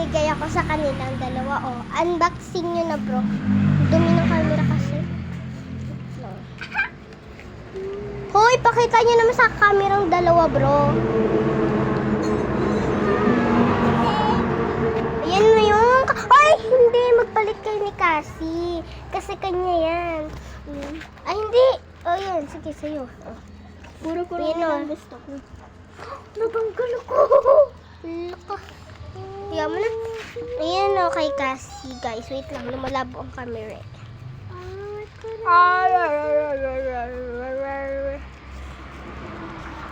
binigay ako sa kanilang dalawa. Oh, unboxing nyo na bro. Dumi ng camera kasi. Hoy, pakita nyo naman sa kamerang dalawa bro. Ayan mo yung... Ay, hindi. Magpalit kayo ni Cassie. Kasi kanya yan. Ay, hindi. Oh, yan. Sige, sa'yo. Oh. Puro Yan, yan oh. ang gusto ko. Nabanggal ako. Laka. Kaya mo na. Ayan o kay Cassie, guys. Wait lang. Lumalabo ang camera.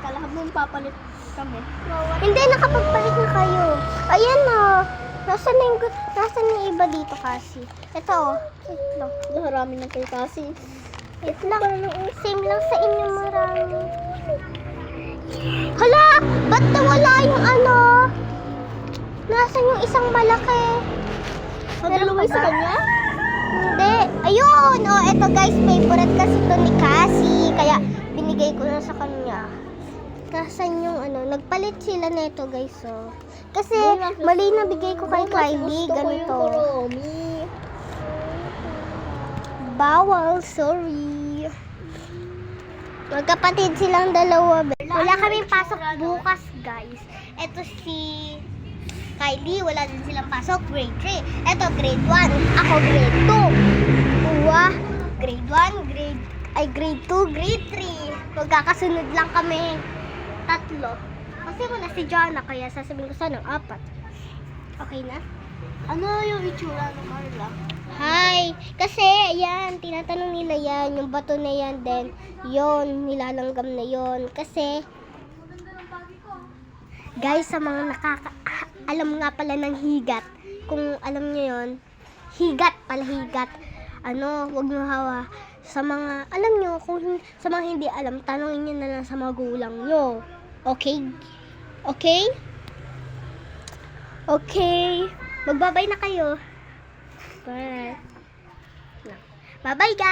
Kala mo papalit kami. Hindi, nakapagpalit na kayo. Ayan o. Nasaan yung iba dito, Cassie? Ito o. Wait lang. Harami na kay Cassie. Wait lang. Same lang sa inyo marami. Hala! Ba't nawala yung ano? Nasaan yung isang malaki? Dalawa sa kanya? Hindi. Ayun! O, eto guys, favorite kasi to ni Cassie. Kaya binigay ko na sa kanya. Nasaan yung ano? Nagpalit sila nito guys, oh. Kasi mali na bigay ko kay Kylie. Ganito. Bawal, sorry. Magkapatid silang dalawa. Wala kaming pasok bukas, guys. Ito si Kylie, wala din silang pasok. Grade 3. Ito, grade 1. Ako, grade 2. Uwa, grade 1, grade 2, grade 3. Magkakasunod lang kami. Tatlo. Kasi wala si Jana, kaya sasabihin ko sana ng 4. Okay na? Ano yung itsura ng Carla? Hi! Kasi, ayan, tinatanong nila yan, yung bato na yan, then, yon nilalanggam na yon. Kasi, guys, sa mga alam nga pala ng higat, kung alam nyo yon, higat pala, higat. Ano, wag nyo hawa. Sa mga, alam nyo, kung sa mga hindi alam, tanongin nyo na lang sa magulang nyo. Okay? Okay? Okay. Magbabay na kayo. Bye. Bye-bye, guys.